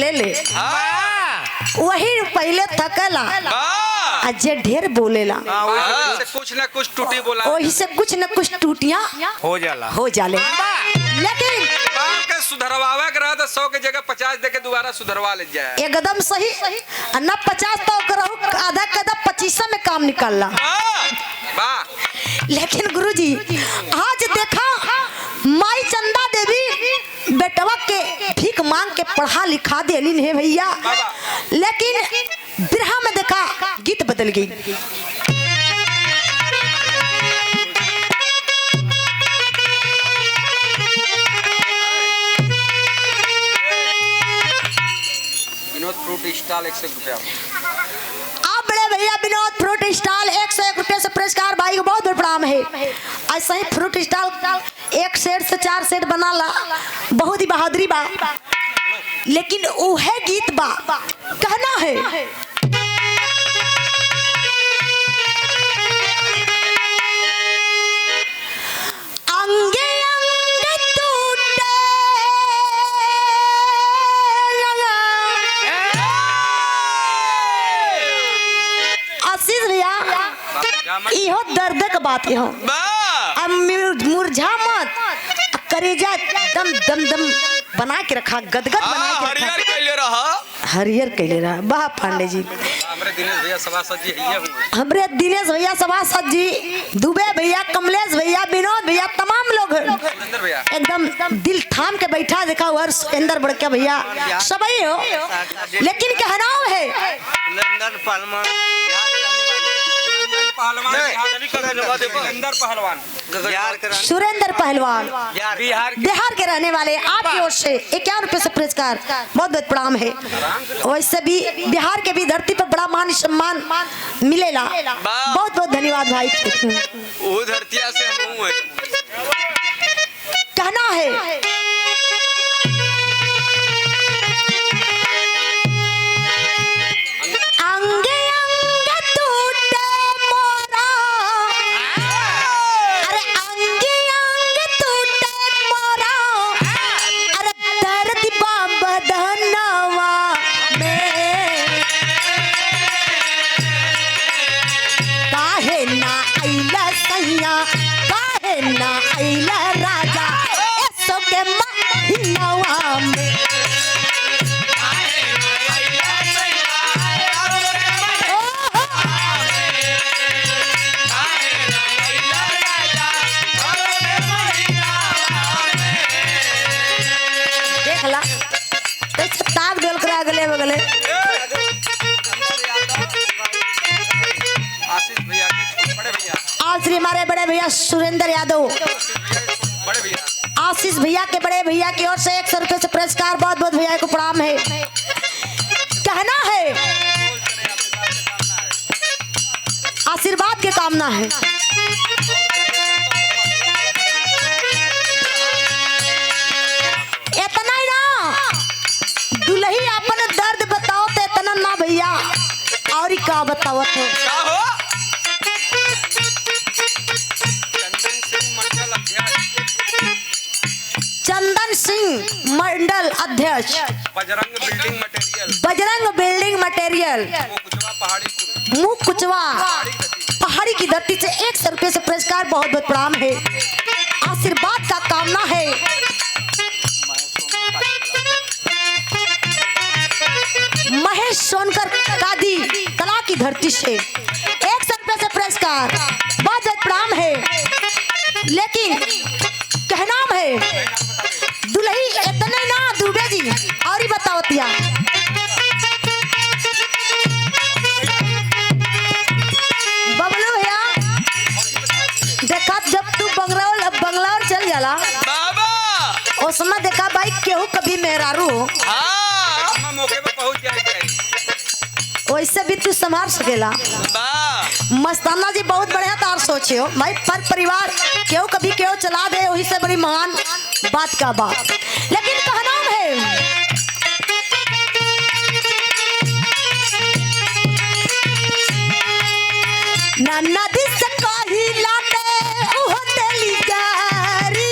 ले ले वही पहले थकला जे ढेर बोलेला कुछ न कुछ टूटी बोला वही से कुछ न कुछ टूटियां हो जाला लेकिन सुधरवावे करा तो 100 के जगह 50 देके दोबारा सुधरवा ले जाए एकदम सही न 50 तो करो आधा कदम 25 में काम निकालला लेकिन गुरुजी आज देखा माई चंदा देवी बेटवा के भीख मांग के पढ़ा लिखा देली है भैया लेकिन बिरहा में देखा गीत बदल गई फ्रूट स्टॉल 101 रुपया आप बड़े भैया विनोद फ्रूट स्टॉल 101 रुपये से पुरस्कार भाई को बहुत बड़ा प्रणाम है। ऐसा ही फ्रूट स्टॉल 1 सेट से 4 सेट बना ला बहुत ही बहादुरी बा लेकिन वो है गीत बा कहना है अंगे इहो दर्द का बात है अब मुरझा मत करेजा दम दम दम बना के रखा गदगद बना के हरियर कैले रहा वाह पांडे जी हमरे दिनेश भैया सभासद जी दुबे भैया कमलेश भैया विनोद भैया तमाम लोग एकदम दिल थाम के बैठा देखा और सुरेंद्र बड़का भैया सभी हो लेकिन क्या नाम है सुरेंद्र पहलवान बिहार के रहने वाले आपकी ओर से 51 रुपए से पुरस्कार बहुत बहुत प्रणाम है। वैसे भी बिहार के भी धरती पर बड़ा मान सम्मान मिलेला बहुत बहुत धन्यवाद भाई। वो धरतिया से कहना है राजा ऐसो के महीनवा में देखला ताक देल करा गले बगले आशीष भैया के बड़े भैया आज श्री हमारे बड़े भैया सुरेंद्र यादव बड़े भैया आशीष भैया के बड़े भैया की ओर से 100 रुपए से पुरस्कार बहुत बहुत भैया को प्रणाम है। कहना है आशीर्वाद की कामना है इतना ही ना दुल्ही अपन दर्द बताओ तो इतना ना भैया और क्या बताओ तो चंदन सिंह मंडल अध्यक्ष बजरंग बिल्डिंग मटेरियल मुँह कुचवा पहाड़ी की धरती से 100 रुपए से पुरस्कार बहुत बहुत प्रणाम है। आशीर्वाद का कामना है महेश सोनकर कादी कला की धरती से 100 रुपए से पुरस्कार बहुत बहुत प्रणाम है। लेकिन कहना है दुल्ही इतने ना दुबे जी और ही बताओ तिया बबलू भैया देखा जब तू बंगलौर चल जाला उसमें देखा भाई केहू कभी मेहरारू हो मौके पे पहुंच जाए वैसे भी तू संभाल सकेला मस्ताना जी बहुत बढ़िया तार सोचे हो भाई पर परिवार क्यों कभी क्यों चला दे वही से बड़ी महान बात का बात। लेकिन कहना है ना नदी से कही लाते उह तेली गारी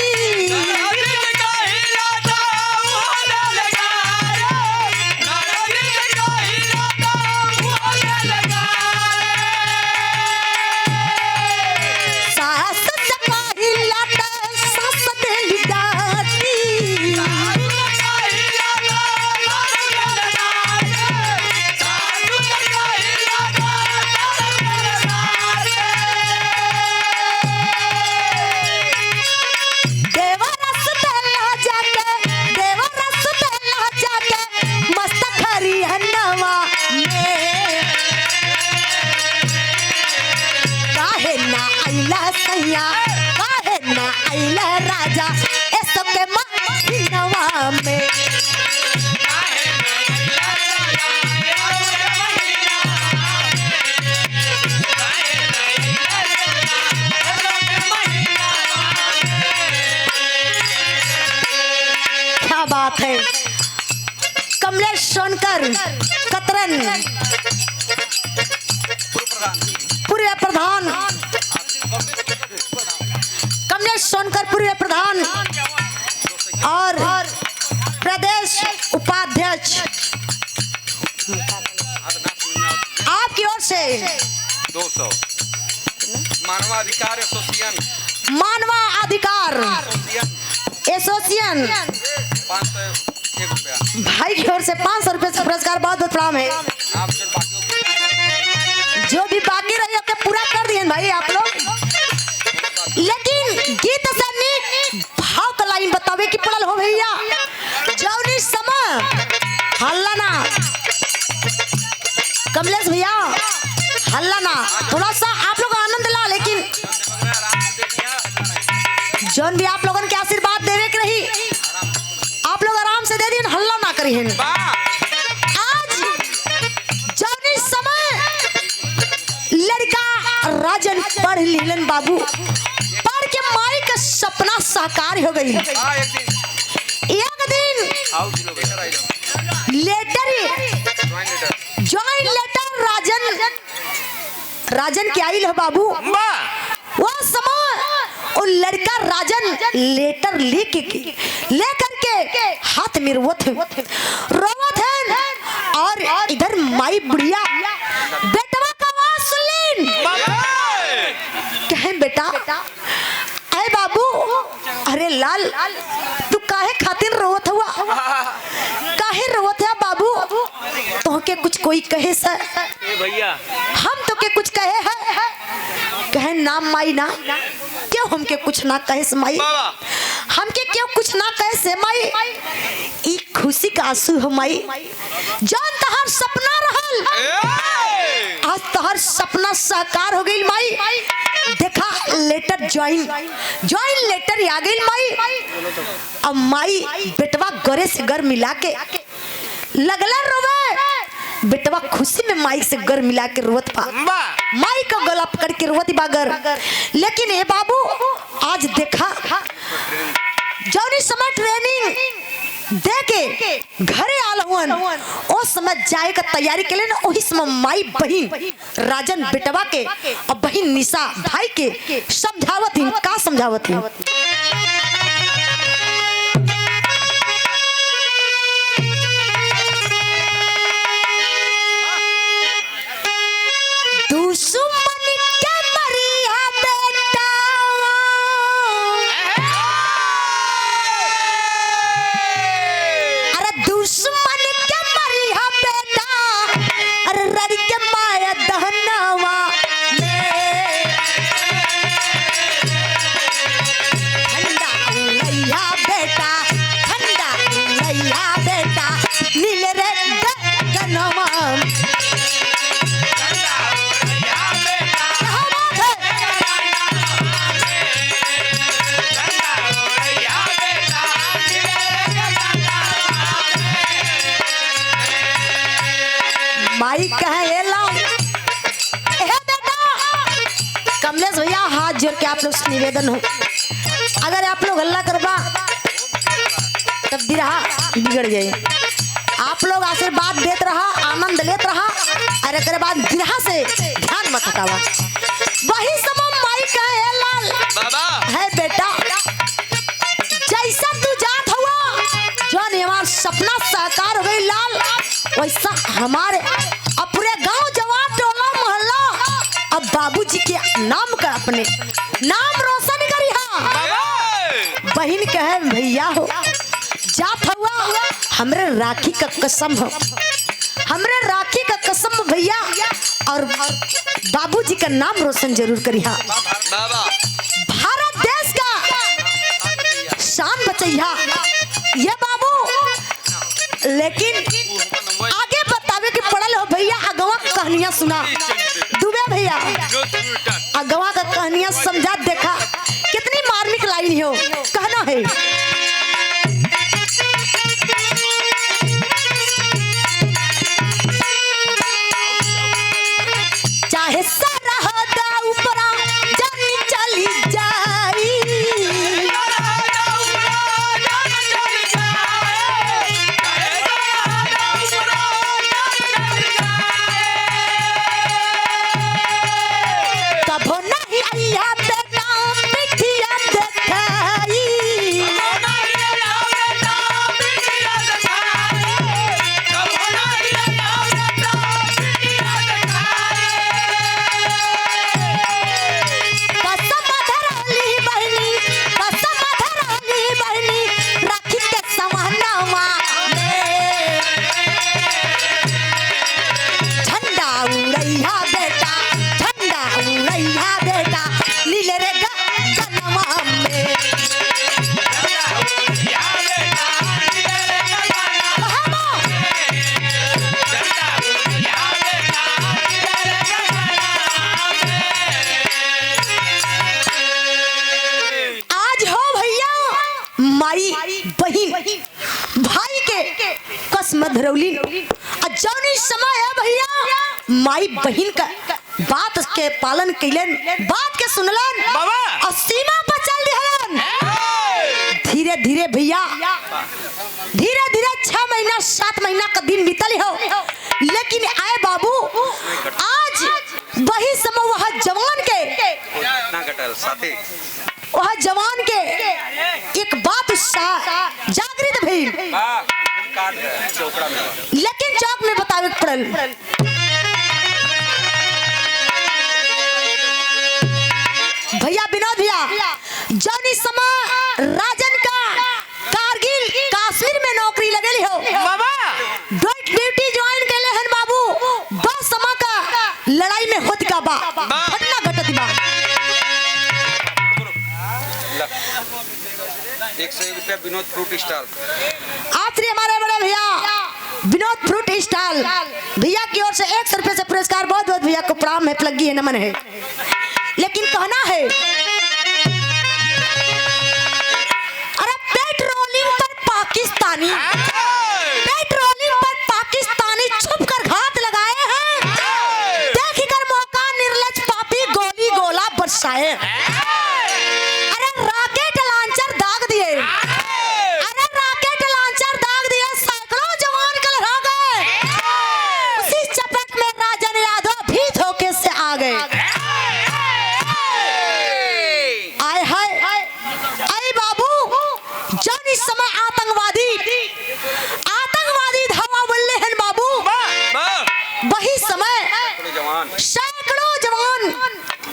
में। क्या बात है। कमलेश सोनकर कतरन पूर्व प्रधान, कमलेश सोनकर पूर्व प्रधान और प्रदेश उपाध्यक्ष, आपकी ओर से 200 मानवाधिकार एसोसिएशन, मानवाधिकार एसोसिएशन 501 रुपया। भाई की ओर से 500 रुपए से पुरस्कार, बहुत बहुत प्रणाम है। आप जो बाकी जो भी बाकी रही है पूरा कर दिए भाई आप लोग। लेकिन गीत से नीक भाव का लाइन बतावे कि पड़ल हो भैया। जौनी समय हल्ला ना कमलेश भैया, हल्ला ना, थोड़ा सा आप लोग आनंद ला। लेकिन जौन भी आप लोगन के आशीर्वाद देवे के रही, आप लोग आराम से दे दिन, हल्ला ना करी। आज जौनी समय लड़का राजन पढ़ लीलन बाबू, पढ़ के माई का सपना साकार हो गई। एक दिन लेटर ज्वाइन लेटर राजन के आई हो बाबू। वो समय वो लड़का राजन लेटर लेकर के हाथ में रोवत है और इधर माई बुढ़िया बेटवा का आवाज सुन लीन। कहे बेटा, अरे बाबू, अरे लाल, तू काहे खातिर रोवत हुआ, काहे रोवत है बाबू? तो के कुछ कोई कहे सर भैया, हम तो के कुछ कहे है? कहे नाम माई ना, क्यों हमके कुछ ना कहे से माई, हमके क्यों कुछ ना कहे से माई? ई खुशी का आंसू हो माई, जान तहर सपना रहल, आज तहर सपना साकार हो गई माई। देखा लेटर ज्वाइन लेटर आ गई माई। अब माई बेटवा गरे से गर मिला के लगला रोवे। बेटवा खुशी में माई से गर मिला के रोवत पा, माई का गला पकड़ के रोवत बागर। लेकिन ए बाबू, आज देखा जौनी समय ट्रेनिंग दे के घरे आल हुअन, ओ समय जाए का तैयारी के लिए ना, वही समय माई बहिन राजन बेटवा के और बहिन निशा भाई के समझावत ही। का समझावत ही? दुश्मन के मरिया बेटा, अरे दुश्मन के मरिया बेटा, अरे रड़ के माया दहनवा में। ठंडा उड़ैया बेटा, ठंडा उड़ैया बेटा, नील रे गगनवा। माई कहे बेटा, कमलेश भैया हाथ जोड़ के आप लोग से निवेदन हो, अगर आप लोग हल्ला करबा तब बिरहा बिगड़ जाए। आप लोग आशीर्वाद देत रहा, आनंद लेत रहा, और एक बाद बिरहा से ध्यान मत हटावा। वही समय माई कहे लाल बाबा है बेटा, जैसा तू जात हुआ, जो हमारा सपना साकार हो गई लाल, वैसा हमारे अपने गांव जवान टोला मोहल्ला अब बाबूजी के नाम का अपने नाम रोशन करी। हाँ बहन कहे भैया हो, जात हुआ हमरे राखी का कसम हो, हमरे राखी का कसम भैया, और बाबूजी का नाम रोशन जरूर करी। हाँ भारत देश का शान बचैया ये बाबू। लेकिन आगे बतावे कि पढ़ल हो भैया, अगवा कहानियां सुना दुबे भैया, अगवा का कहानियां समझा। देखा कितनी मार्मिक लाइन हो, कहना है मधुरौली जौनी समय है भैया माई बहन का बात के पालन कैलन, बात के सुनलन और सीमा पर चल दिहलन। धीरे धीरे भैया धीरे धीरे 6 महीना 7 महीना का दिन बीतल हो, लेकिन आए बाबू आज वही समय वह जवान के एक बात जागृत भइल, लेकिन चौक में बतावे पड़ल। भैया विनोद भैया जौनी समय राजन का कारगिल कश्मीर में नौकरी लगेली हो, ड्यूटी ज्वाइन कैले हन बाबू, बस समय का लड़ाई में होत का बा घटना घटत बा। 101 रुपया विनोद फ्रूट स्टॉल। आज हमारे बड़े भैया विनोद फ्रूट स्टॉल भैया की ओर से 100 रुपये से पुरस्कार बहुत बहुत भैया को प्रणाम है, प्लग्गी है, नमन है। लेकिन कहना है अरे पेट्रोलिंग पर पाकिस्तानी छुप कर घात लगाए हैं, देख कर मौका निर्लज पापी गोली गोला बरसाए। अरे रॉकेट लॉन्चर दाग दिए, सैकड़ों जवान कल हो गए, उसी चपेट में राजन यादव भी धोखे से आ गए। जौन इस समय आतंकवादी धावा बोले हैं बाबू, वही समय सैकड़ों जवान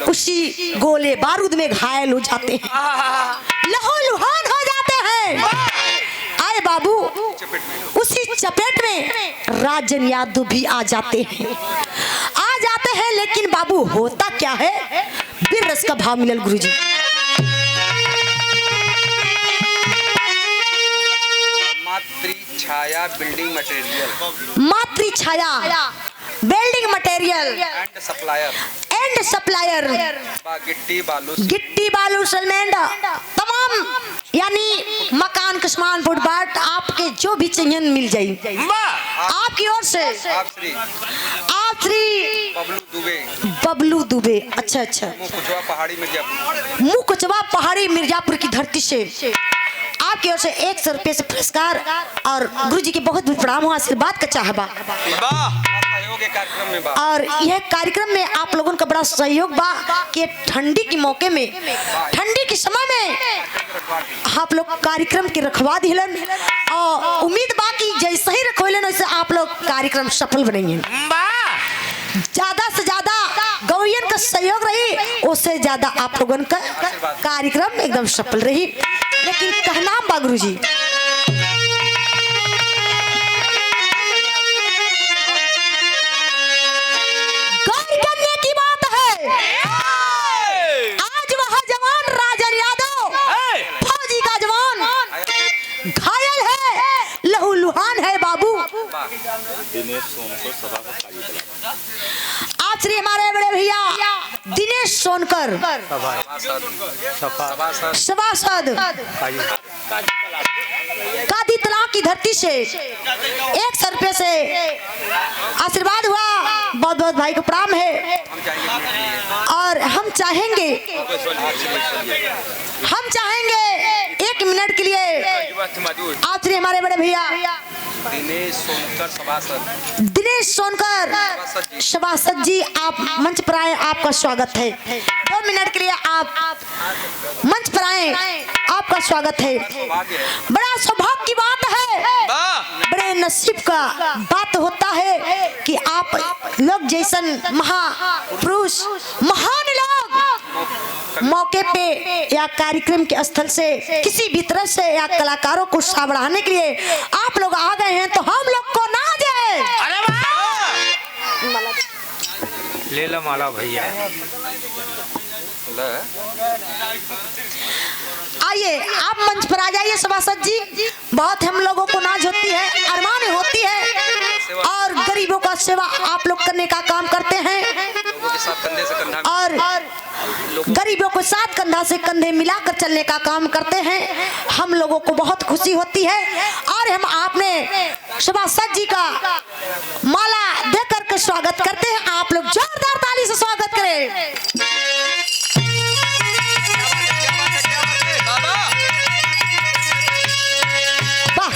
उसी गोले बारूद में घायल हो जाते हैं, लहूलुहान हो जाते हैं। आए बाबू उसी चपेट में राजन यादव भी आ जाते हैं, लेकिन बाबू होता क्या है, वीर रस का भाव मिलल गुरुजी। Chhaya building material, building material and supplier गिट्टी बालू सीमेंट तमाम यानी मकान कस्मान फुटपाथ आपके जो भी चाहिए मिल जाए आपकी ओर से। आप श्री बबलू दुबे, अच्छा मुकुचवा पहाड़ी मिर्जापुर की धरती से आपकी ओर से 100 रुपये से पुरस्कार और गुरु जी के बहुत बहुत प्रणाम हो, आशीर्वाद का चाहबा। और यह कार्यक्रम में आप लोगों का बड़ा सहयोग बा कि ठंडी के मौके में, ठंडी के समय में आप लोग कार्यक्रम के रखवा दिलन और उम्मीद बा कि जैसे ही रखवेलन वैसे आप लोग कार्यक्रम सफल बनेंगे। ज्यादा से ज्यादा गौरियन का सहयोग रही, उससे ज्यादा आप लोगों का कार्यक्रम एकदम सफल रही। लेकिन कहना बा गुरुजी, गौर करने की बात है, आज वह जवान राजन यादव फौजी का जवान घायल है, लहूलुहान है बाबू। आप श्री हमारे बड़े भैया दिनेश सोनकर सभासद कादी तलाक की धरती से 100 रुपये से आशीर्वाद हुआ, बहुत बहुत भाई को प्रणाम है। और हम चाहेंगे 1 मिनट के लिए आप श्री हमारे बड़े भैया दिनेश सोनकर सभासद जी आप मंच पर आए, आपका स्वागत है। 2 मिनट के लिए आप मंच पर आए, आपका स्वागत है। बड़ा सौभाग्य की बात है, बड़े नसीब का बात होता है कि आप लोग जैसन महापुरुष महान लोग मौके पे या कार्यक्रम के स्थल से किसी भी तरह से या कलाकारों को उत्साह बढ़ाने के लिए आप लोग आ गए हैं, तो हम लोग को ना जाए। ले लो माला भैया। आइए आप मंच पर आ जाइए सभासद जी, बहुत हम लोगों को नाज होती है, अरमान होती है और गरीबों का सेवा आप लोग करने का काम करते हैं और गरीबों को साथ कंधा से कंधे मिलाकर चलने का काम करते हैं। हम लोगों को बहुत खुशी होती है और हम आपने सभासद जी का माला दे करके स्वागत करते हैं। आप लोग जोरदार ताली से स्वागत करें। वाह,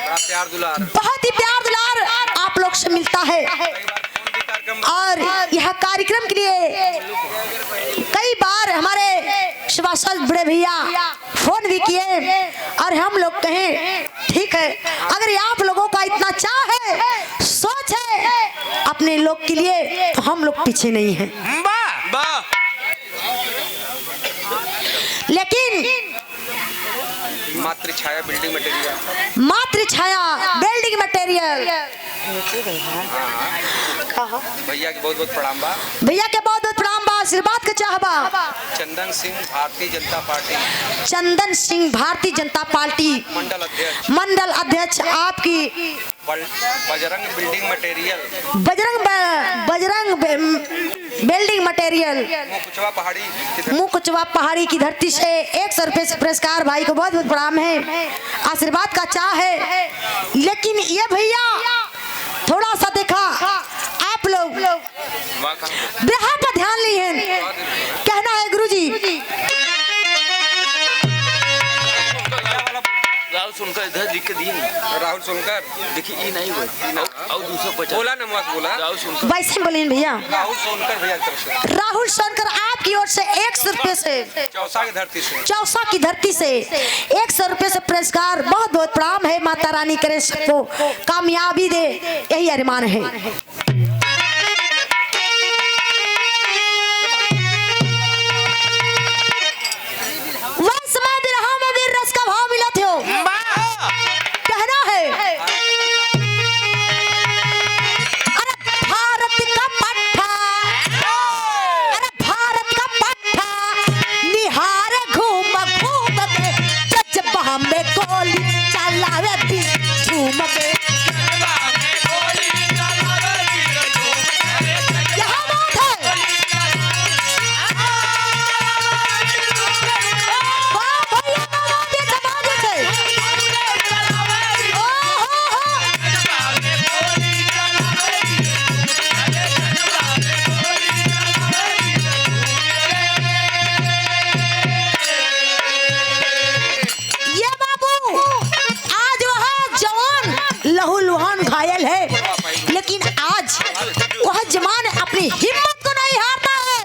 बड़ा प्यार दुलार। बहुत ही प्यार दुलार आप लोग से मिलता है और यह कार्यक्रम के लिए कई बार हमारे सभासद बड़े भैया फोन भी किए और हम लोग कहें ठीक है, अगर आप लोगों का इतना चाह है, सोच है अपने लोग के लिए, तो हम लोग पीछे नहीं हैं। वाह, लेकिन मातृ छाया बिल्डिंग मटेरियल, मातृ छाया बिल्डिंग मटेरियल भैया की बहुत बहुत प्रणाम बा। भैया के बहुत बहुत प्रणाम बा, आशीर्वाद के चाहबा। चंदन सिंह भारतीय जनता पार्टी चंदन सिंह भारतीय जनता पार्टी मंडल अध्यक्ष आपकी Bajrang building material, Bajrang building material Mukuchwa Pahari Mukuchwa पहाड़ी की धरती से 100 रुपए से पुरस्कार। भाई को बहुत बहुत प्रणाम है, आशीर्वाद का चाह है। लेकिन ये भैया थोड़ा सा देखा आप लोग बिरहा पर ध्यान नहीं है, कहना है गुरुजी। राहुल सुनकर इधर लिख के दिए राहुल सुनकर देखिए ये नहीं हुआ और 250 बोला न मत बोला। राहुल सुनकर वैसे बोलिए भैया। राहुल सोनकर भैया की तरफ से, राहुल सोनकर आपकी ओर से 100 रुपए से, चौसा की धरती से, चौसा की धरती से 100 रुपए से पुरस्कार। बहुत बहुत प्रणाम है। माता रानी करे सबको कामयाबी दे, यही अरमान है। कहना है अरे भारत का पट्टा, अरे भारत का पट्टा निहार घूम घूम के, जज्बा में गोली चलावे भी झूम के। यहाँ बात है। वाह भैया, आवाज़ समाज से। ये बाबू आज वह जवान लहू लुहान घायल है, लेकिन आज वह जवान अपनी हिम्मत को नहीं हारता है।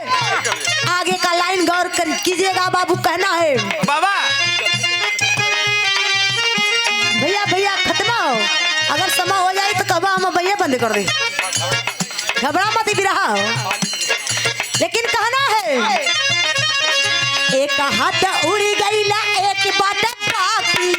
आगे का लाइन गौर कीजिएगा बाबू, कहना है बाबा भैया भैया खत्म हो, अगर समय हो जाए तो कब हम भैया बंद कर दे, घबरा मत भी रहा हो। लेकिन कहना है एक हाथ उड़ गई ला, एक बात बाकी